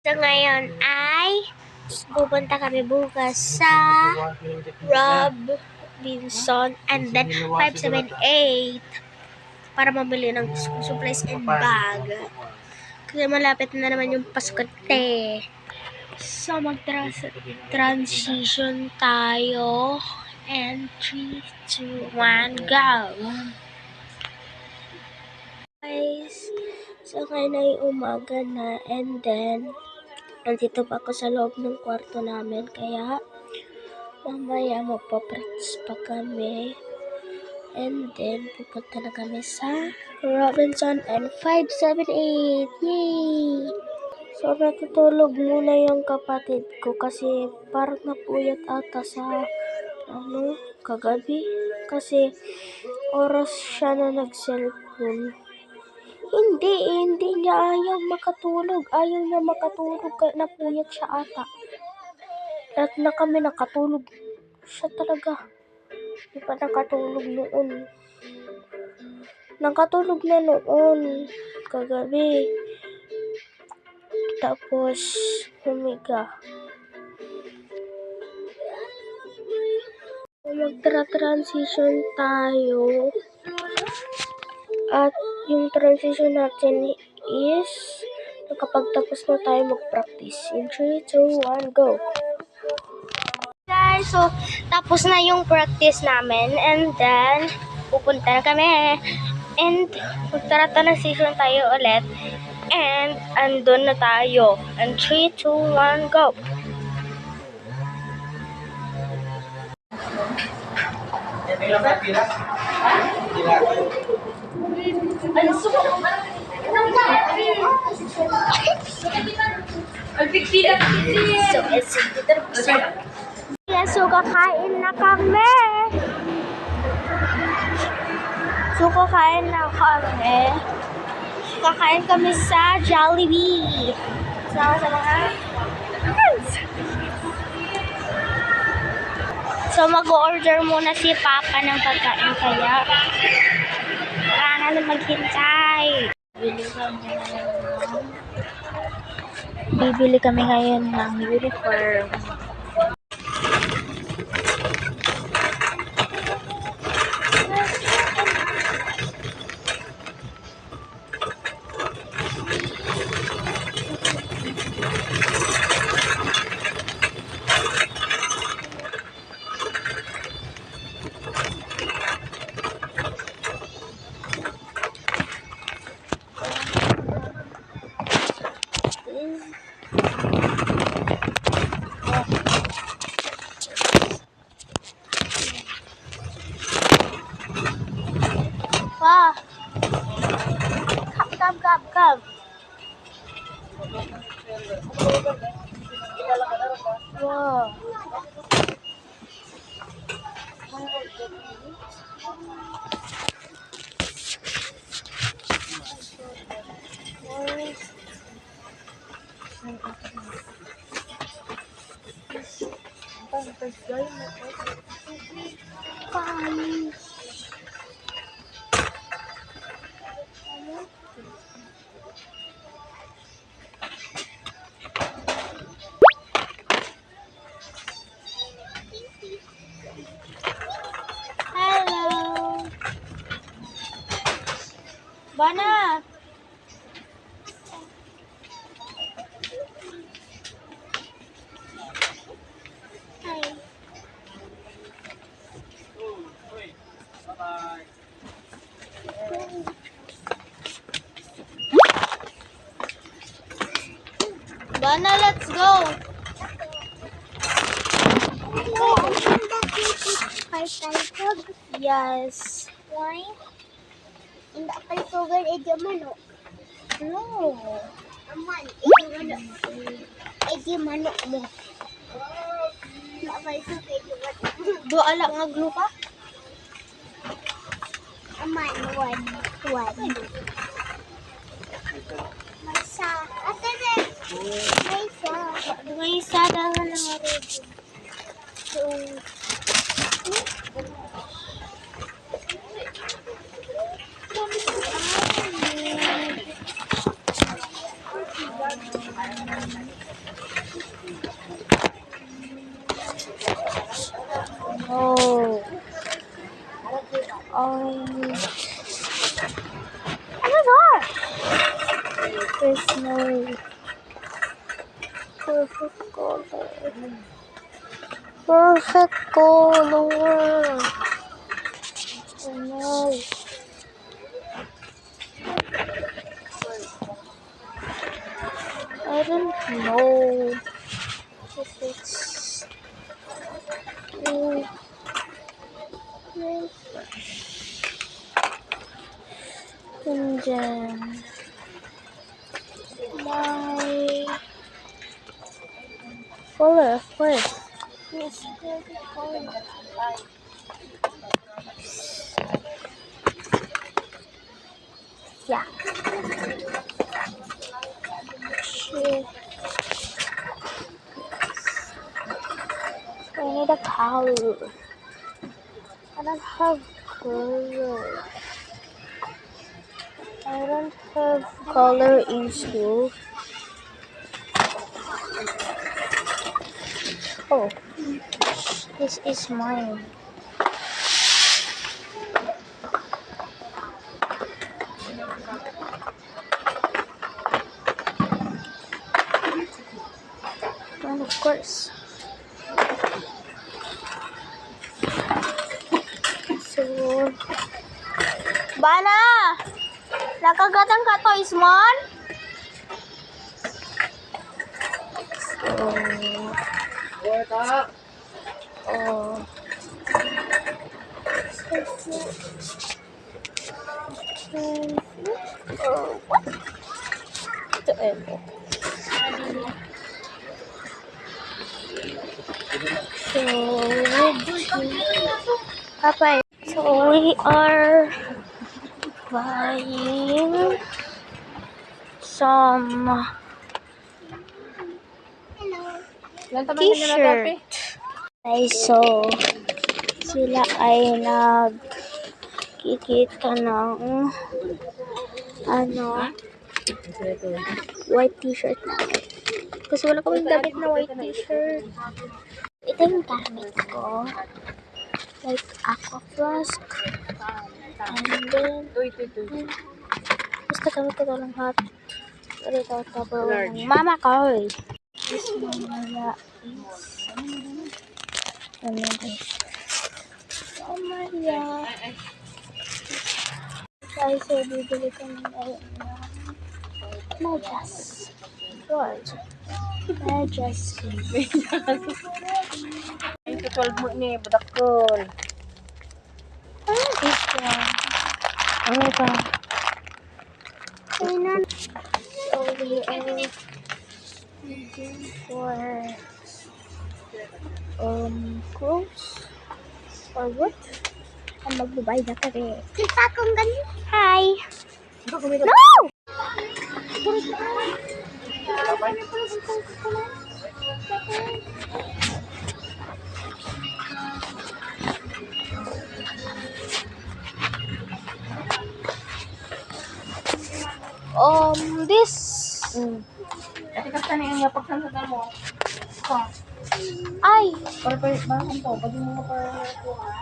So ngayon ay pupunta kami bukas sa Robinson and then 578 para mamili ng school supplies and bag. Kasi malapit na naman yung Paskote. So mag-transition tayo. And 3, 2, 1, go! Guys, so ngayon ay umaga na and then nandito pa ako sa loob ng kwarto namin kaya mamaya magpa-practice pa kami and then pupunta na kami sa Robinson and 578. Yay! So natutulog muna yung kapatid ko kasi parang napuyat ata sa kagabi kasi oras siya na nag-cellphone. Hindi niya ayaw makatulog. Ayaw niya makatulog kaya napuyat siya ata. Lahat na kami nakatulog. Siya talaga. Hindi pa nakatulog noon. Nakatulog na noon. Kagabi. Tapos, humiga. Magtra-transition tayo. At yung transition natin is nakapagtapos na tayo mag-practice. In 3, 2, 1, go! Guys, so tapos na yung practice namin and then pupunta na kami and magtra-transition tayo ulit and andun na tayo. In 3, 2, 1, go! So, kakain na kami. Kakain kami sa Jollibee. Sama sa mga friends. So, mag-order muna si Papa ng pagkain kaya wala na maghintay. Bibili kami ngayon ng uniform. Wow! Come! Wow! Hello! Bana! Hi! Bye-bye! Bana, let's go! Yes. Why? Hindi ka sugar edi manok. No. Aman, edi manok mo. Doa lang nga glupa? Aman, one. Masa. Ate na. May isa daw na nga rin. So, Perfect color. Perfect color. Oh no. I don't know if it's and then my color, of course. Yes, color. Yeah. Shit. I need a color. I don't have color. I don't have color in school. Oh, this is mine. And of course. So, Bana! Nakagatang ka toys mon? Oh. What? So we are buying some t-shirt. So sila ay nagkikita ng white t-shirt namin. Kasi wala kaming damit na white t-shirt. Ito yung gamit ko. Like aqua flask. And then basta gamit ko ito lang hot. Pero ito ng mama ko. This mamaya is ano guys. Mamaya. Guys, so bibili ko ng medyas. George. Medyas. Ito 12 mo ni Budakol. This one. Ano ba? So we are looking for clothes or what? Ang magbabayad na kami. Kita kong ganyan. Hi! No! This. Ati ka na yung yapak sa mo. Ay! Para pa bakit to? Pwede mo pa kuha.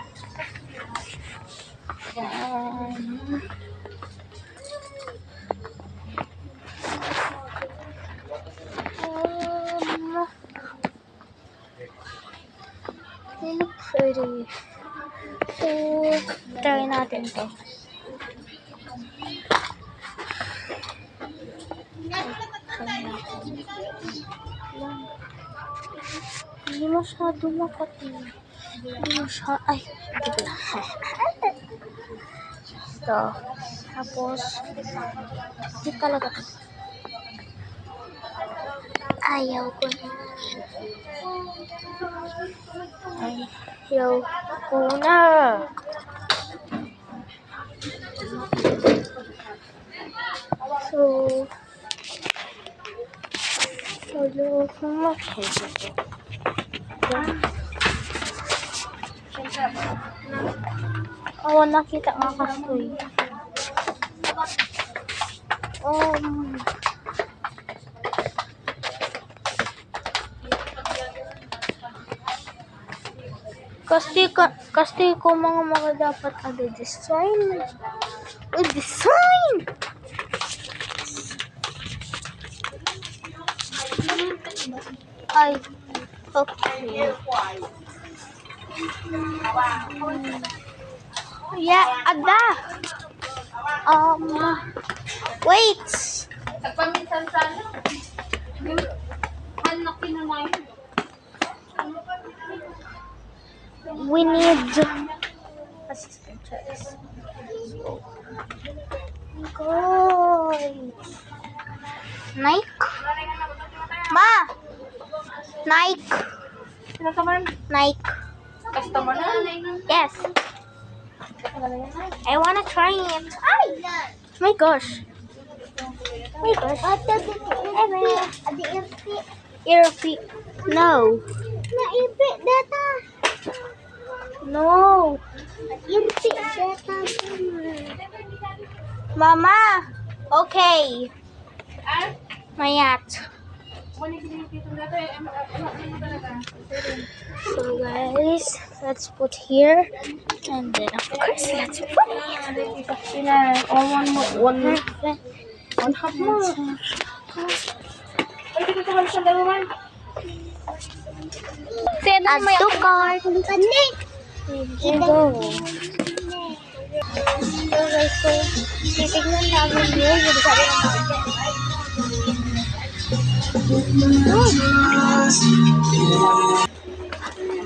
They look pretty. So, try natin to. Hindi masyado makati. Hindi masyado. Ay, ito lang. Ito. Tapos, hindi talaga. Ayaw ko na. Ayaw ko na. So, ayaw ko na. Oh, nakita nga kastoy. Kasi ko mga dapat ada design. Design! Ay, okay. Yeah, ada. Wait. Nagpaminsan sana. Anak kinunay. We need assistant checks. Good. Nike. Ma. Nike. Sino ka man? Nike. Customer na? Yes. I wanna try it. My gosh. My gosh. Earpiece. No. No. Mama. Okay. Mayat. So guys, let's put here, and then of course let's put it. One half mo. Pwede ko ito sa daluman. Add to cart. Here you go. So guys, so titignan namin yun. Yung sabi ng market.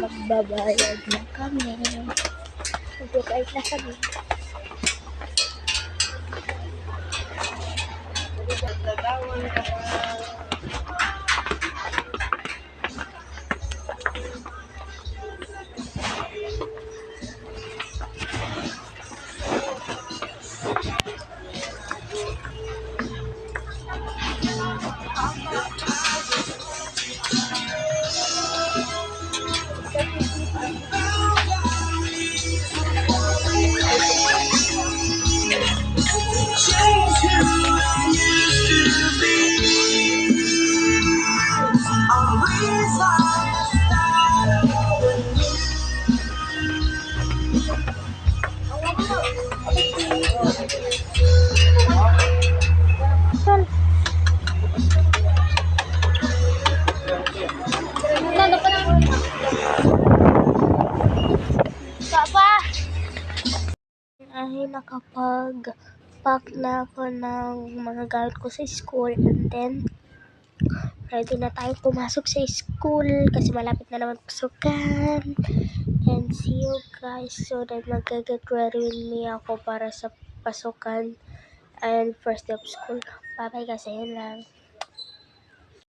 Magbabayad na kami. Magbabayad na kami. Ay nakapag-pack na ako ng mga gamit ko sa school, and then ready na tayo pumasok sa school kasi malapit na naman pasukan. And see you guys, so then mag-get ready with me ako para sa pasukan and first day of school. Bye bye guys, ayun lang.